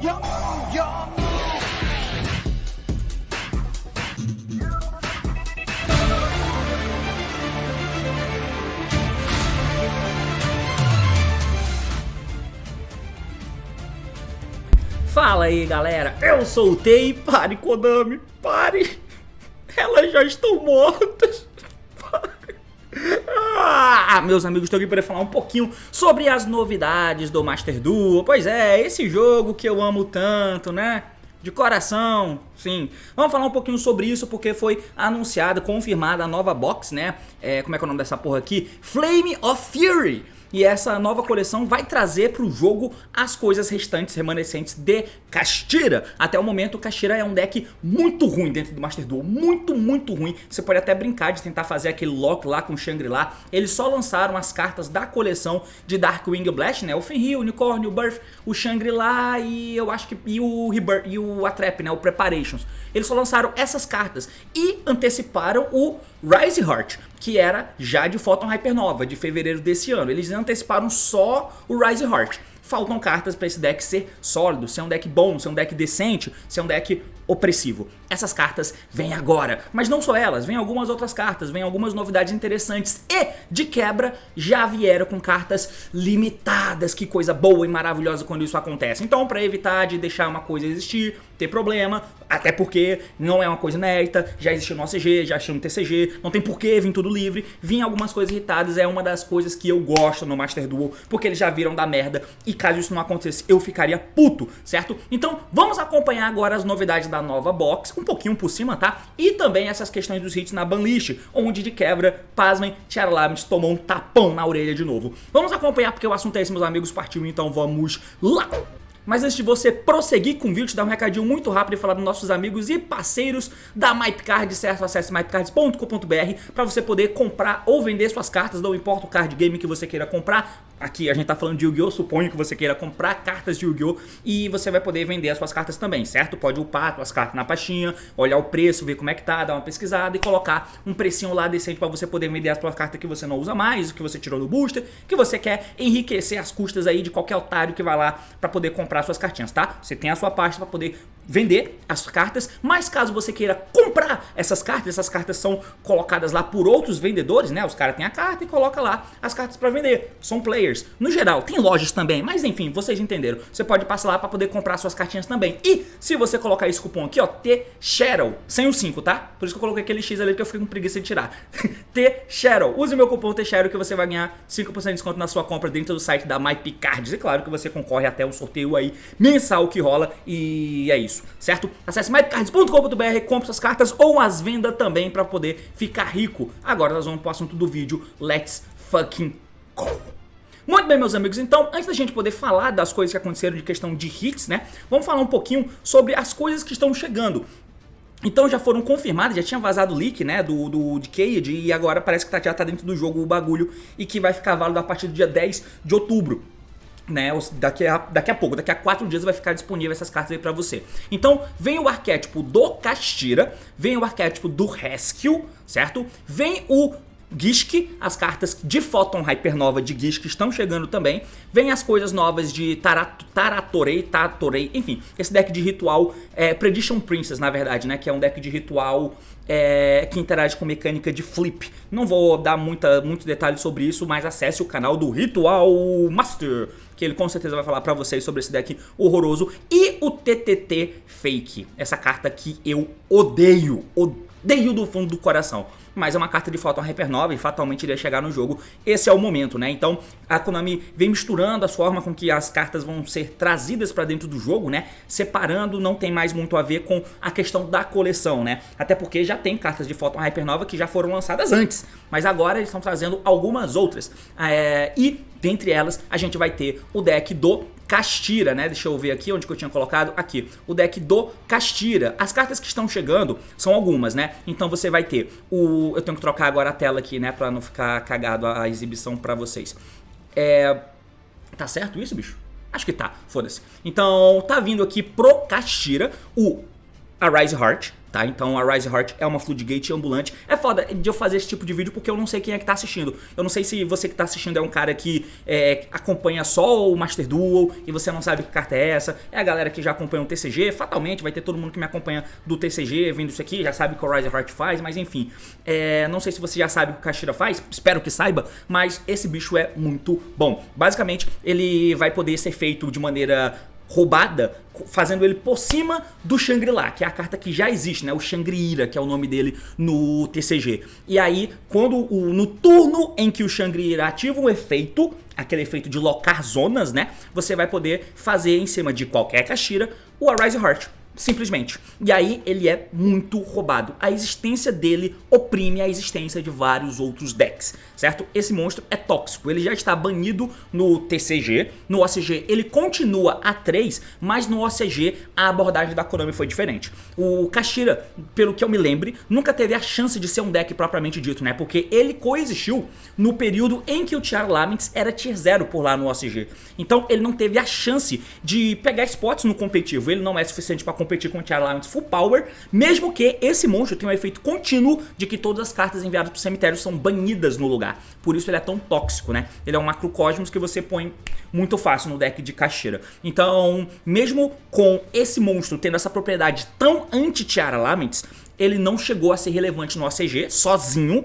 yum, yum. Fala aí, galera, eu sou o Tei. Pare, Konami, pare. Elas já estão mortas. Meus amigos, estou aqui para falar um pouquinho sobre as novidades do Master Duel. Pois é, esse jogo que eu amo tanto, né? De coração, sim. Vamos falar um pouquinho sobre isso porque foi anunciada, confirmada a nova box, né? Como é que é o nome dessa porra aqui? Flame of Fury. E essa nova coleção vai trazer para o jogo as coisas restantes, remanescentes de Kashtira. Até o momento, o Kashtira é um deck muito ruim dentro do Master Duel. Muito ruim. Você pode até brincar de tentar fazer aquele lock lá com o Shangri-La. Eles só lançaram as cartas da coleção de Darkwing Blast, né? O Fenrir, o Unicórnio, o Birth, o Shangri-La e eu acho que e o Rebirth, e o Atrap, né? O Preparations. Eles só lançaram essas cartas e anteciparam o Rise Heart, que era já de Photon Hypernova, de fevereiro desse ano. Eles anteciparam só o Rise Heart. Faltam cartas para esse deck ser sólido, ser um deck bom, ser um deck decente, ser um deck opressivo. Essas cartas vêm agora, mas não só elas, vêm algumas outras cartas, vêm algumas novidades interessantes e, de quebra, já vieram com cartas limitadas. Que coisa boa e maravilhosa quando isso acontece. Então, para evitar de deixar uma coisa existir, ter problema, até porque não é uma coisa inédita, já existiu no OCG, já existiu no TCG, não tem porquê vir tudo livre, vir algumas coisas irritadas é uma das coisas que eu gosto no Master Duel, porque eles já viram da merda e caso isso não acontecesse, eu ficaria puto, certo? Então, vamos acompanhar agora as novidades da nova box, um pouquinho por cima, tá? E também essas questões dos hits na banlist, onde de quebra, pasmem, Tiara Lamit tomou um tapão na orelha de novo. Vamos acompanhar porque o assunto é esse, meus amigos, partiu, então vamos lá! Mas antes de você prosseguir com o vídeo, te dar um recadinho muito rápido e falar dos nossos amigos e parceiros da MyPcard, certo? Acesse mypcards.com.br para você poder comprar ou vender suas cartas, não importa o card game que você queira comprar. Aqui a gente tá falando de Yu-Gi-Oh! Suponho que você queira comprar cartas de Yu-Gi-Oh! E você vai poder vender as suas cartas também, certo? Pode upar suas cartas na pastinha, olhar o preço, ver como é que tá, dar uma pesquisada e colocar um precinho lá decente para você poder vender as suas cartas que você não usa mais, que você tirou do booster, que você quer enriquecer as custas aí de qualquer otário que vai lá para poder comprar suas cartinhas, tá? Você tem a sua pasta para poder vender as cartas, mas caso você queira comprar essas cartas são colocadas lá por outros vendedores, né? Os caras têm a carta e colocam lá as cartas para vender. São players. No geral, tem lojas também, mas enfim, vocês entenderam. Você pode passar lá para poder comprar suas cartinhas também. E se você colocar esse cupom aqui, ó, T-Shadow, sem o 5, tá? Por isso que eu coloquei aquele X ali que eu fiquei com preguiça de tirar. T-Shadow. Use o meu cupom T-Shadow que você vai ganhar 5% de desconto na sua compra dentro do site da MyPcards. E claro que você concorre até um sorteio aí mensal que rola e é isso, certo? Acesse mypcards.com.br, compre suas cartas ou as venda também para poder ficar rico. Agora nós vamos pro assunto do vídeo. Let's fucking go! Muito bem, meus amigos, então, antes da gente poder falar das coisas que aconteceram de questão de hits, né? Vamos falar um pouquinho sobre as coisas que estão chegando. Então já foram confirmadas, já tinha vazado o leak, né, do Decade, e agora parece que já tá dentro do jogo o bagulho e que vai ficar válido a partir do dia 10 de outubro. Né, daqui a pouco, daqui a 4 dias vai ficar disponível essas cartas aí pra você. Então vem o arquétipo do Kashtira, vem o arquétipo do Rescue, certo? Vem o Gishki, as cartas de Photon Hypernova de Gishki estão chegando também. Vem as coisas novas de Tatorei, enfim, esse deck de ritual, Prediction Princess na verdade, né, que é um deck de ritual que interage com mecânica de flip. Não vou dar muitos detalhes sobre isso, mas acesse o canal do Ritual Master, que ele com certeza vai falar pra vocês sobre esse deck horroroso. E o TTT Fake, essa carta que eu odeio do fundo do coração. Mas é uma carta de Photon Hypernova e fatalmente iria chegar no jogo. Esse é o momento, né? Então a Konami vem misturando a forma com que as cartas vão ser trazidas pra dentro do jogo, né? Separando, não tem mais muito a ver com a questão da coleção, né? Até porque já tem cartas de Photon Hypernova que já foram lançadas antes. Mas agora eles estão trazendo algumas outras. E dentre elas a gente vai ter o deck do Kashtira, né? Deixa eu ver aqui onde que eu tinha colocado. Aqui, o deck do Kashtira. As cartas que estão chegando são algumas, né? Então você vai ter o... Eu tenho que trocar agora a tela aqui, né? Pra não ficar cagado a exibição pra vocês. Tá certo isso, bicho? Acho que tá, foda-se. Então, tá vindo aqui pro Kashtira o a Rise Heart, tá? Então a Rise Heart é uma Floodgate ambulante. É foda de eu fazer esse tipo de vídeo porque eu não sei quem é que tá assistindo. Eu não sei se você que tá assistindo é um cara que acompanha só o Master Duel e você não sabe que carta é essa. É a galera que já acompanha o TCG, fatalmente vai ter todo mundo que me acompanha do TCG vendo isso aqui, já sabe o que o Rise Heart faz, mas enfim. Não sei se você já sabe o que o Kashtira faz, espero que saiba, mas esse bicho é muito bom. Basicamente, ele vai poder ser feito de maneira roubada, fazendo ele por cima do Shangri-La, que é a carta que já existe, né? O Shangri-Ira, que é o nome dele no TCG. E aí, no turno em que o Shangri-Ira ativa um efeito, aquele efeito de locar zonas, né? Você vai poder fazer em cima de qualquer Kashtira o Arise Heart. Simplesmente. E aí ele é muito roubado. A existência dele oprime a existência de vários outros decks, certo? Esse monstro é tóxico. Ele já está banido no TCG. No OCG ele continua a 3, mas no OCG a abordagem da Konami foi diferente. O Kashtira, pelo que eu me lembre, nunca teve a chance de ser um deck propriamente dito, né? Porque ele coexistiu no período em que o Tiara Laments era tier 0 por lá no OCG. Então ele não teve a chance de pegar spots no competitivo. Ele não é suficiente para competir com o Tiara Laments Full Power, mesmo que esse monstro tenha um efeito contínuo de que todas as cartas enviadas pro cemitério são banidas no lugar. Por isso ele é tão tóxico, né? Ele é um macrocosmos que você põe muito fácil no deck de Kashtira. Então, mesmo com esse monstro tendo essa propriedade tão anti-Tiara Laments, ele não chegou a ser relevante no OCG sozinho,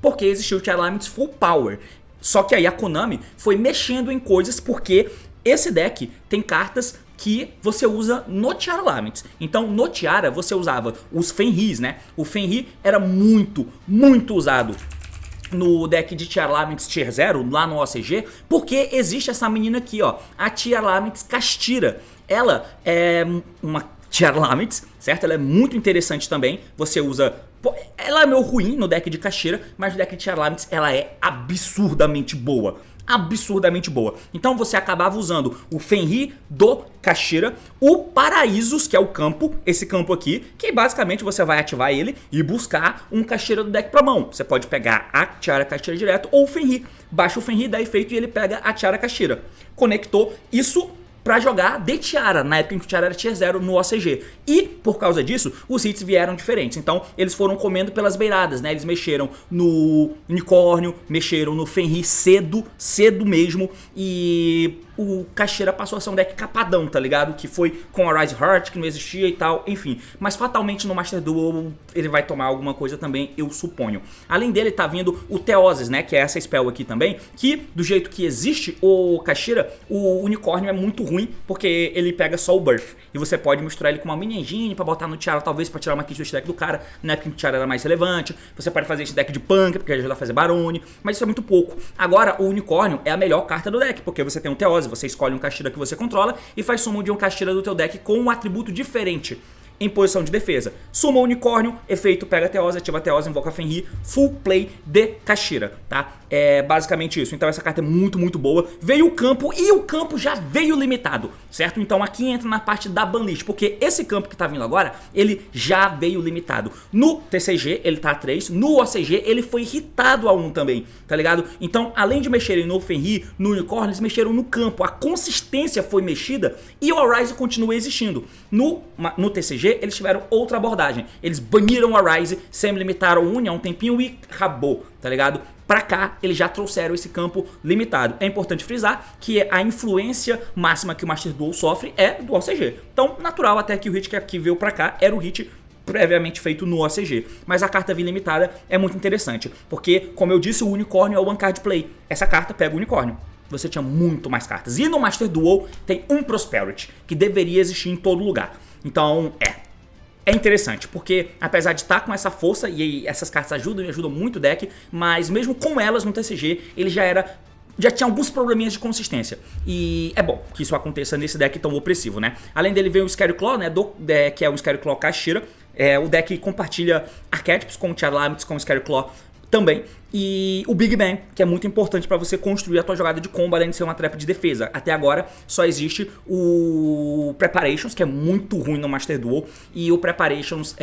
porque existiu o Tiara Laments Full Power. Só que aí a Konami foi mexendo em coisas porque esse deck tem cartas que você usa no Tiara Laments. Então no Tiara você usava os Fenris, né? O Fenrir era muito usado no deck de Tiara Laments Tier 0, lá no OCG, porque existe essa menina aqui, ó, a Tiara Laments Kashtira. Ela é uma Tiara Laments, certo? Ela é muito interessante também. Você usa... Ela é meio ruim no deck de Kashtira, mas no deck de Tiara Laments ela é absurdamente boa. Absurdamente boa. Então você acabava usando o Fenrir do Kashtira, o Paraísos, que é o campo, esse campo aqui, que basicamente você vai ativar ele e buscar um Kashtira do deck pra mão. Você pode pegar a Tiara Kashtira direto ou o Fenrir. Baixa o Fenrir, dá efeito e ele pega a Tiara Kashtira. Conectou isso pra jogar de Tiara, na época em que o Tiara era tier 0 no OCG. E, por causa disso, os hits vieram diferentes. Então, eles foram comendo pelas beiradas, né? Eles mexeram no Unicórnio, mexeram no Fenrir cedo mesmo. E o Kashtira passou a ser um deck capadão, tá ligado? Que foi com a Rise Heart, que não existia e tal, enfim. Mas fatalmente no Master Duel ele vai tomar alguma coisa também, eu suponho. Além dele tá vindo o Theoses, né? Que é essa spell aqui também, que do jeito que existe o Kashtira, o Unicórnio é muito ruim, porque ele pega só o Birth. E você pode misturar ele com uma mini engine pra botar no Tiara, talvez pra tirar uma kit do deck do cara, na época que o Tiara era mais relevante. Você pode fazer esse deck de Punk, porque ajuda a fazer Barone, mas isso é muito pouco. Agora, o Unicórnio é a melhor carta do deck, porque você tem um Theoses, você escolhe um Kashtira que você controla e faz summon de um Kashtira do teu deck com um atributo diferente em posição de defesa. Suma o Unicórnio, efeito pega a Theose, ativa a Theose, invoca a Fenrir, full play de Kashtira, tá? É basicamente isso. Então essa carta é muito boa. Veio o campo e o campo já veio limitado, certo? Então aqui entra na parte da banlist, porque esse campo que tá vindo agora, ele já veio limitado. No TCG ele tá a 3, no OCG ele foi hitado a 1 também, tá ligado? Então além de mexerem no Fenrir, no Unicórnio, eles mexeram no campo. A consistência foi mexida e o Arise continua existindo. No TCG eles tiveram outra abordagem. Eles baniram o Arise, semi-limitaram o Uni há um tempinho e acabou, tá ligado? Pra cá, eles já trouxeram esse campo limitado. É importante frisar que a influência máxima que o Master Duel sofre é do OCG. Então, natural até que o hit que aqui veio pra cá era o hit previamente feito no OCG. Mas a carta vir limitada é muito interessante, porque, como eu disse, o Unicórnio é o one card play. Essa carta pega o Unicórnio. Você tinha muito mais cartas. E no Master Duel tem um Prosperity, que deveria existir em todo lugar. Então, é interessante, porque apesar de estar com essa força, e essas cartas ajudam muito o deck, mas mesmo com elas no TCG, ele já tinha alguns probleminhas de consistência. E é bom que isso aconteça nesse deck tão opressivo, né? Além dele vem o Scareclaw, né? Que é o Scareclaw Kashtira. O deck compartilha arquétipos com o Tiara Laments, com o Scareclaw também. E o Big Bang, que é muito importante para você construir a tua jogada de combo, além de ser uma trap de defesa. Até agora só existe o Preparations, que é muito ruim no Master Duel, e o Preparations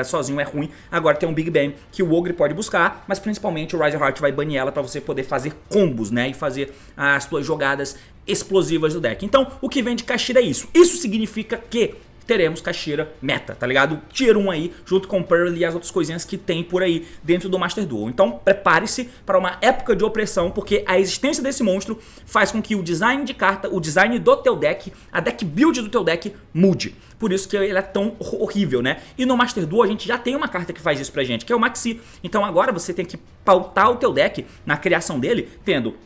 sozinho é ruim. Agora tem um Big Bang que o Ogre pode buscar, mas principalmente o Rise Heart vai banir ela para você poder fazer combos, né, e fazer as tuas jogadas explosivas do deck. Então, o que vem de Kashtira é isso. Isso significa que teremos Kashtira meta, tá ligado? Tier 1 aí, junto com Pearl e as outras coisinhas que tem por aí dentro do Master Duel. Então prepare-se para uma época de opressão, porque a existência desse monstro faz com que o design de carta, o design do teu deck, a deck build do teu deck mude. Por isso que ele é tão horrível, né? E no Master Duel a gente já tem uma carta que faz isso pra gente, que é o Maxi. Então agora você tem que pautar o teu deck na criação dele, tendo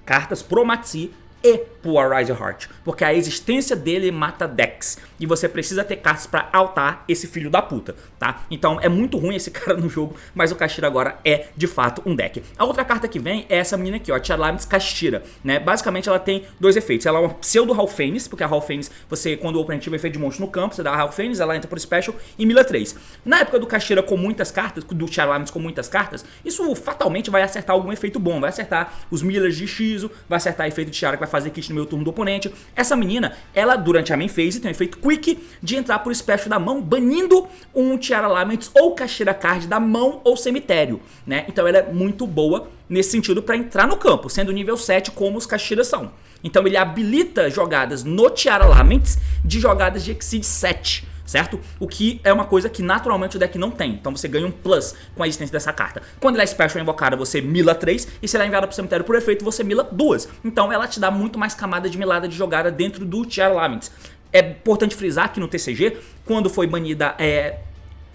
cartas pro Maxi e pro Arise Heart, porque a existência dele mata decks e você precisa ter cartas pra altar esse filho da puta, tá? Então é muito ruim esse cara no jogo, mas o Kashtira agora é de fato um deck. A outra carta que vem é essa menina aqui, ó, Charlaments Kashtira, né? Basicamente ela tem dois efeitos, ela é uma pseudo Halfenis, porque a Halfenis, você quando o oponente tiver efeito de monstro no campo, você dá a Halfenis, ela entra por Special e mila 3. Na época do Kashtira com muitas cartas, do Charlaments com muitas cartas, isso fatalmente vai acertar algum efeito bom, vai acertar os millers de Shizu, vai acertar efeito de Tiara que vai fazer kit no meio turno do oponente. Essa menina, ela durante a main phase tem um efeito quick de entrar por special da mão, banindo um Tiara Laments ou Kashtira card da mão ou cemitério, né? Então ela é muito boa nesse sentido para entrar no campo, sendo nível 7 como os Kashtiras são. Então ele habilita jogadas no Tiara Laments de jogadas de Exceed 7. Certo? O que é uma coisa que naturalmente o deck não tem. Então você ganha um plus com a existência dessa carta. Quando ela é special invocada, você mila 3. E se ela é enviada pro cemitério por efeito, você mila 2. Então ela te dá muito mais camada de milada de jogada dentro do Tiara Laments. É importante frisar que no TCG, quando foi banida,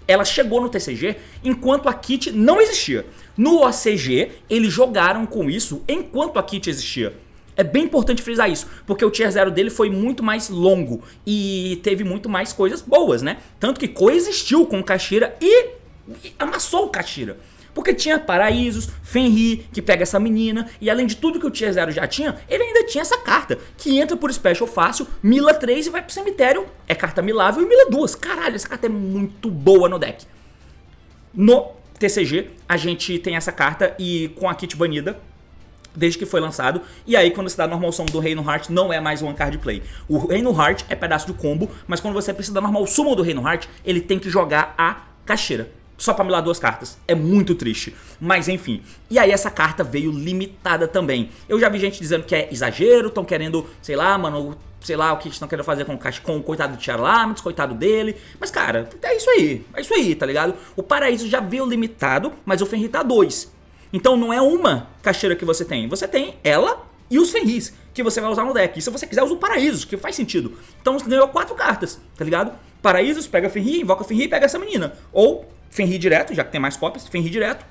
ela chegou no TCG enquanto a kit não existia. No OCG, eles jogaram com isso enquanto a kit existia. É bem importante frisar isso, porque o Tier 0 dele foi muito mais longo e teve muito mais coisas boas, né? Tanto que coexistiu com o Kashtira e amassou o Kashtira. Porque tinha Paraísos, Fenrir, que pega essa menina, e além de tudo que o Tier 0 já tinha, ele ainda tinha essa carta, que entra por Special fácil, mila 3 e vai pro cemitério, é carta milável e mila 2. Caralho, essa carta é muito boa no deck. No TCG, a gente tem essa carta e com a kit banida, desde que foi lançado, e aí quando você dá a normal summon do Reino Heart, não é mais one card play. O Reino Heart é pedaço de combo, mas quando você precisa da normal summon do Reino Heart, ele tem que jogar a Kashtira, só pra milar 2 cartas. É muito triste, mas enfim. E aí essa carta veio limitada também. Eu já vi gente dizendo que é exagero, estão querendo, sei lá, mano, sei lá o que estão querendo fazer com o coitado do Tiara Laments, coitado dele. Mas cara, é isso aí, tá ligado? O Paraíso já veio limitado, mas o Fenrir tá 2. Então não é uma Kashtira que você tem ela e os Fenris que você vai usar no deck. E se você quiser, usa o Paraísos, que faz sentido. Então você ganhou 4 cartas, tá ligado? Paraísos, pega Fenrir, invoca Fenrir e pega essa menina. Ou Fenrir direto, já que tem mais cópias, Fenrir direto,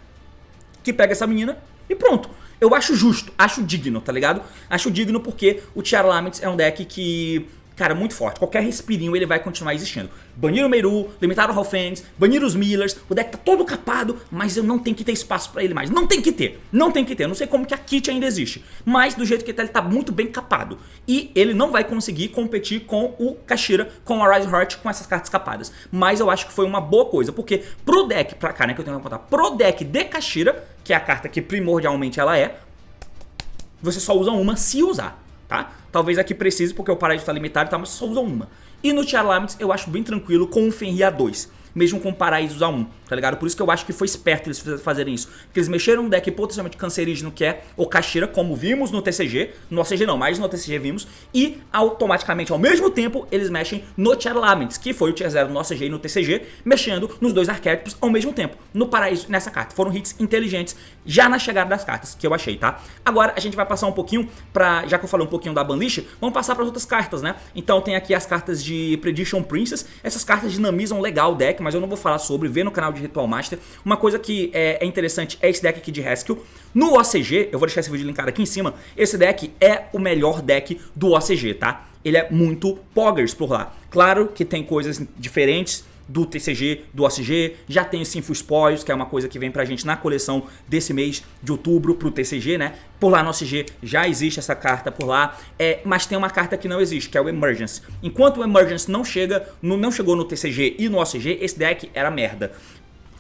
que pega essa menina e pronto. Eu acho justo, acho digno, tá ligado? Acho digno porque o Tiara Laments é um deck que, cara, muito forte. Qualquer respirinho ele vai continuar existindo. Banir o Meiru, limitar o Halfenis, banir os Millers, o deck tá todo capado, mas eu não tenho que ter espaço pra ele mais. Não tem que ter. Eu não sei como que a kit ainda existe, mas do jeito que ele tá muito bem capado. E ele não vai conseguir competir com o Kashtira, com o Arise Heart, com essas cartas capadas. Mas eu acho que foi uma boa coisa, porque pro deck, pra cá, né, que eu tenho que contar, pro deck de Kashtira, que é a carta que primordialmente ela é, você só usa uma se usar, tá? Talvez aqui precise, porque o Paraíso está limitado, tá? Mas só usa uma. E no Tiara Laments eu acho bem tranquilo com o Fenrir A2, mesmo com Paraísos A1, tá ligado? Por isso que eu acho que foi esperto eles fazerem isso. Porque eles mexeram num deck potencialmente cancerígeno que é o Kashtira, como vimos no TCG. No OCG não, mas no TCG vimos. E automaticamente, ao mesmo tempo, eles mexem no Tiara Laments, que foi o Tier 0 no OCG e no TCG, mexendo nos dois arquétipos ao mesmo tempo. No Paraíso, nessa carta. Foram hits inteligentes já na chegada das cartas, que eu achei, tá? Agora a gente vai passar um pouquinho pra... Já que eu falei um pouquinho da Banlist, vamos passar para as outras cartas, né? Então tem aqui as cartas de Prediction Princess. Essas cartas dinamizam legal o deck, mas eu não vou falar sobre, vê no canal de Ritual Master. Uma coisa que é interessante é esse deck aqui de Rescue. No OCG, eu vou deixar esse vídeo linkado aqui em cima, esse deck é o melhor deck do OCG, tá? Ele é muito poggers por lá. Claro que tem coisas diferentes do TCG, do OCG, já tem o Sinful Spoils, que é uma coisa que vem pra gente na coleção desse mês de outubro pro TCG, né? Por lá no OCG já existe essa carta por lá, mas tem uma carta que não existe, que é o Emergence. Enquanto o Emergence não chegou no TCG e no OCG, esse deck era merda.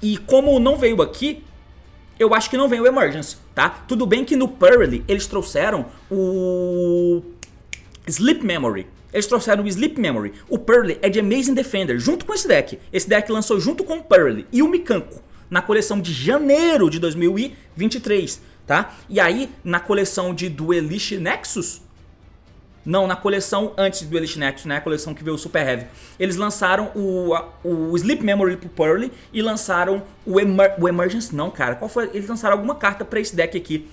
E como não veio aqui, eu acho que não vem o Emergence, tá? Tudo bem que no Pearly eles trouxeram o Sleep Memory. Eles trouxeram o Sleep Memory. O Pearly é de Amazing Defender, junto com esse deck. Esse deck lançou junto com o Pearly e o Mikanko, na coleção de janeiro de 2023, tá? E aí, na coleção de Duelist Nexus, Não, na coleção antes do Elite Nexus, né? A coleção que veio o Super Heavy. Eles lançaram o Sleep Memory pro Pearl e lançaram o Emergence. Não, cara, qual foi? Eles lançaram alguma carta pra esse deck aqui.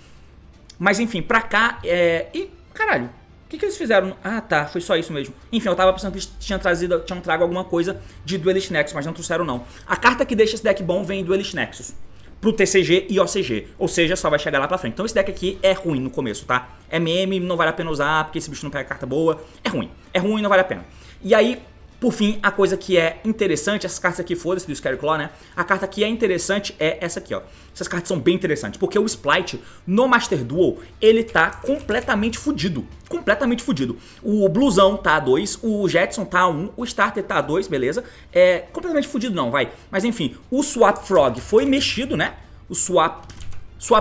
Mas enfim, pra cá E, caralho, o que eles fizeram? Ah, tá, foi só isso mesmo. Enfim, eu tava pensando que eles tinham trago alguma coisa de Duelist Nexus, mas não trouxeram não. A carta que deixa esse deck bom vem em Duelist Nexus pro TCG e OCG, ou seja, só vai chegar lá pra frente. Então esse deck aqui é ruim no começo, tá? É meme, não vale a pena usar, porque esse bicho não pega carta boa. É ruim, não vale a pena. E aí, por fim, a coisa que é interessante, essas cartas aqui, foda-se do Scary Claw, né? A carta que é interessante é essa aqui, ó. Essas cartas são bem interessantes, porque o Splite no Master Duel, ele tá completamente fudido. Completamente fudido. O Bluesão tá a 2, o Jetson tá a 1, o Starter tá a 2, beleza? É completamente fudido não, vai. Mas enfim, o Swap Frog foi mexido, né? O Swap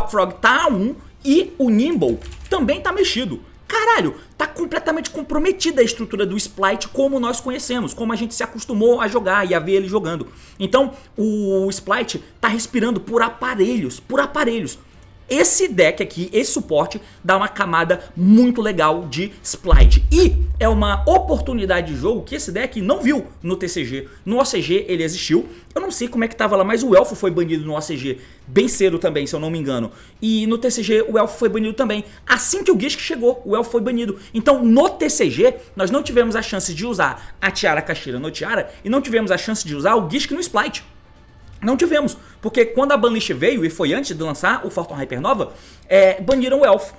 Frog tá a 1 e o Nimble também tá mexido. Caralho, tá completamente comprometida a estrutura do Splite como nós conhecemos, como a gente se acostumou a jogar e a ver ele jogando. Então, o Splite tá respirando por aparelhos, Esse deck aqui, esse suporte, dá uma camada muito legal de Splite. E é uma oportunidade de jogo que esse deck não viu no TCG. No OCG ele existiu. Eu não sei como é que tava lá, mas o Elfo foi banido no OCG bem cedo também, se eu não me engano. E no TCG o Elfo foi banido também. Assim que o Gisk chegou, o Elfo foi banido. Então no TCG nós não tivemos a chance de usar a Tiara Caxira no Tiara e não tivemos a chance de usar o Gisk no Splite. Não tivemos, porque quando a Banlist veio, e foi antes de lançar o Photon Hypernova, baniram o Elfo.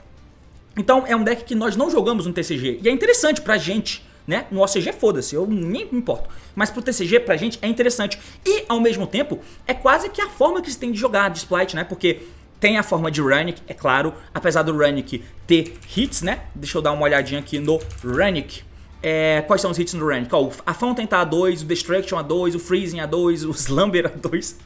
Então é um deck que nós não jogamos no TCG. E é interessante pra gente, né? No OCG foda-se, eu nem me importo. Mas pro TCG, pra gente, é interessante. E ao mesmo tempo, é quase que a forma que se tem de jogar de Splite, né? Porque tem a forma de Runic, é claro. Apesar do Runic ter hits, né? Deixa eu dar uma olhadinha aqui no Runic. Quais são os hits no Runic? A Fountain tá A2, o Destruction A2, o Freezing A2, o Slumber A2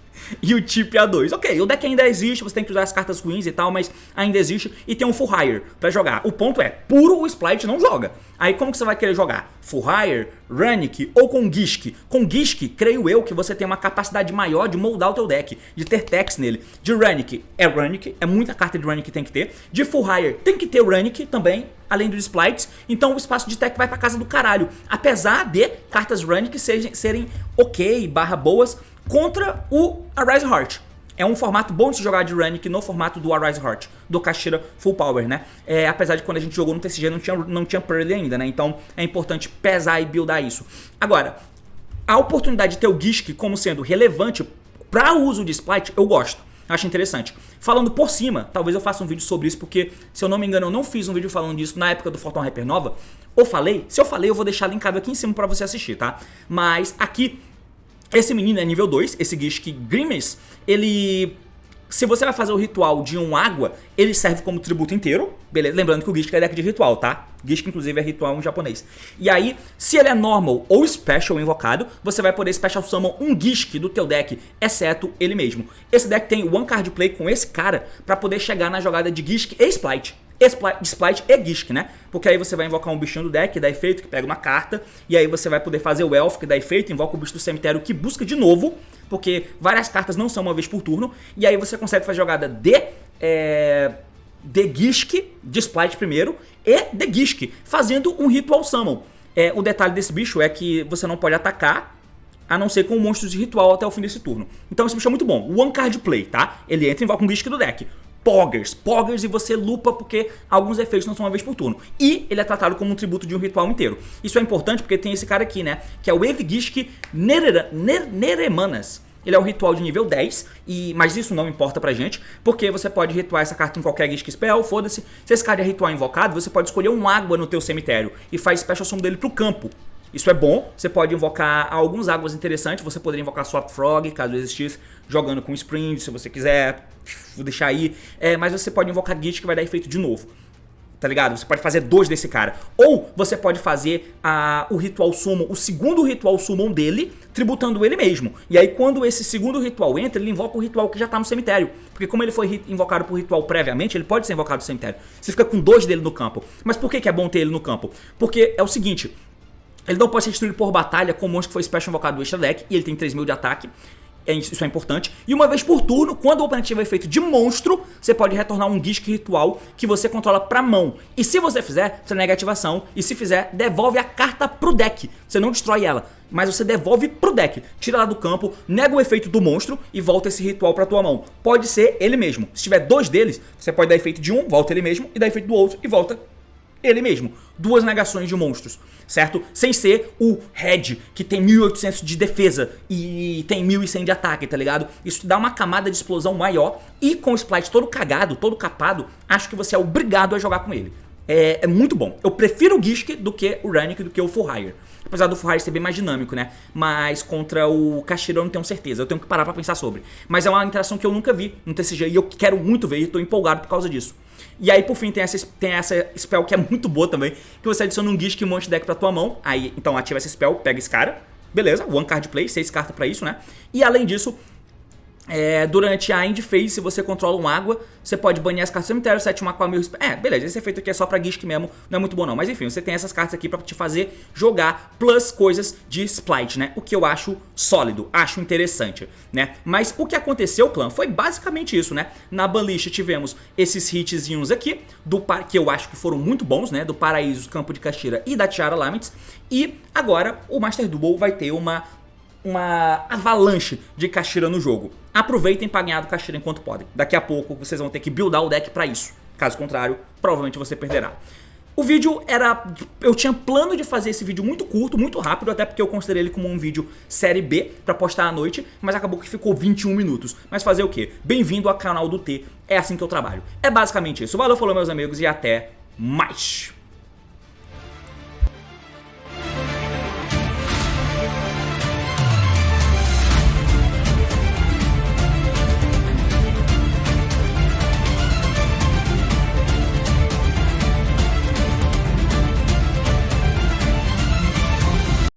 e o Chip A2. Ok, o deck ainda existe, você tem que usar as cartas ruins e tal, mas ainda existe. E tem um Full Hire pra jogar. O ponto é, puro o Splite não joga. Aí como que você vai querer jogar? Full Hire, Runic ou com Gisk? Com Gisk, creio eu que você tem uma capacidade maior de moldar o teu deck, de ter techs nele. De Runic, é muita carta de Runic que tem que ter. De Full Hire, tem que ter Runic também, além dos Splites. Então o espaço de tech vai pra casa do caralho. Apesar de cartas Runic serem ok, boas, contra o Arise Heart. É um formato bom de se jogar de Runic no formato do Arise Heart, do Caxira Full Power, né? Apesar de quando a gente jogou no TCG não tinha Pearl ainda, né? Então é importante pesar e buildar isso. Agora, a oportunidade de ter o Gisk como sendo relevante para o uso de Splite, eu gosto. Acho interessante. Falando por cima, talvez eu faça um vídeo sobre isso, porque, se eu não me engano, eu não fiz um vídeo falando disso na época do Photon Hypernova. Ou falei? Se eu falei, eu vou deixar linkado aqui em cima pra você assistir, tá? Mas aqui, esse menino é nível 2, esse Gisk Grimace, ele... Se você vai fazer o ritual de um água, ele serve como tributo inteiro, beleza? Lembrando que o Gisk é deck de ritual, tá? Gisk, inclusive, é ritual em japonês. E aí, se ele é normal ou special invocado, você vai poder special summon um Gisk do teu deck, exceto ele mesmo. Esse deck tem one card play com esse cara pra poder chegar na jogada de Gisk e Splite. Splite e Gisk, né? Porque aí você vai invocar um bichinho do deck, que dá efeito, que pega uma carta. E aí você vai poder fazer o Elf, que dá efeito, invoca o bicho do cemitério, que busca de novo. Porque várias cartas não são uma vez por turno. E aí você consegue fazer jogada de Gisk, de Splite primeiro, e de Gisk, fazendo um Ritual Summon. O detalhe desse bicho é que você não pode atacar, a não ser com monstros de ritual até o fim desse turno. Então esse bicho é muito bom. One card play, tá? Ele entra e invoca um Gisk do deck. Poggers, e você lupa porque alguns efeitos não são uma vez por turno. E ele é tratado como um tributo de um ritual inteiro. Isso é importante porque tem esse cara aqui, né? Que é o Evigisk Neremanas. Ele é um ritual de nível 10, mas isso não importa pra gente, porque você pode rituar essa carta em qualquer Gisk Spell, foda-se. Se esse cara é ritual invocado, você pode escolher um água no teu cemitério e faz special summon dele pro campo. Isso é bom, você pode invocar alguns águas interessantes, você poderia invocar Swap Frog, caso existisse, jogando com Sprint, se você quiser, vou deixar aí. Mas você pode invocar Gisk, que vai dar efeito de novo, tá ligado? Você pode fazer 2 desse cara. Ou você pode fazer o Ritual Summon, o segundo Ritual Summon dele, tributando ele mesmo. E aí quando esse segundo ritual entra, ele invoca o ritual que já tá no cemitério. Porque como ele foi invocado por ritual previamente, ele pode ser invocado no cemitério. Você fica com 2 dele no campo. Mas por que é bom ter ele no campo? Porque é o seguinte... Ele não pode ser destruído por batalha com um monstro que foi special invocado do extra deck, e ele tem 3.000 de ataque. Isso é importante. E uma vez por turno, quando o oponente tiver efeito de monstro, você pode retornar um Gishk ritual que você controla pra mão. E se você fizer, você nega a ativação. E se fizer, devolve a carta pro deck. Você não destrói ela, mas você devolve pro deck. Tira ela do campo, nega o efeito do monstro e volta esse ritual pra tua mão. Pode ser ele mesmo. Se tiver 2 deles, você pode dar efeito de um, volta ele mesmo, e dar efeito do outro e volta ele mesmo. 2 negações de monstros, certo? Sem ser o Red, que tem 1800 de defesa e tem 1100 de ataque, tá ligado? Isso dá uma camada de explosão maior e com o Splice todo cagado, todo capado, acho que você é obrigado a jogar com ele. É muito bom. Eu prefiro o Gishk do que o Runic, do que o Full Hire. Apesar do Full Hire ser bem mais dinâmico, né? Mas contra o Kashtira eu não tenho certeza. Eu tenho que parar pra pensar sobre. Mas é uma interação que eu nunca vi no TCG e eu quero muito ver e tô empolgado por causa disso. E aí, por fim, tem essa spell que é muito boa também, que você adiciona um Gishk e um monte de deck pra tua mão. Aí, então, ativa essa spell, pega esse cara. Beleza, one card play, 6 cartas pra isso, né? E além disso, durante a end phase, se você controla um água, você pode banir as cartas do cemitério, sete um Aqua 1000. Beleza, esse efeito aqui é só pra Gishk mesmo, não é muito bom não. Mas enfim, você tem essas cartas aqui pra te fazer jogar, plus coisas de Splice, né? O que eu acho sólido, acho interessante, né? Mas o que aconteceu, clã, foi basicamente isso, né? Na banlist tivemos esses hitzinhos aqui, que eu acho que foram muito bons, né? Do Paraíso, Campo de Kashtira e da Tiara Laments. E agora o Master Duel vai ter uma avalanche de Kashtira no jogo. Aproveitem para ganhar do Kashtira enquanto podem. Daqui a pouco vocês vão ter que buildar o deck para isso. Caso contrário, provavelmente você perderá. O vídeo eu tinha plano de fazer esse vídeo muito curto, muito rápido, até porque eu considerei ele como um vídeo série B para postar à noite, mas acabou que ficou 21 minutos. Mas fazer o quê? Bem-vindo ao canal do T, é assim que eu trabalho. É basicamente isso. Valeu, falou meus amigos e até mais.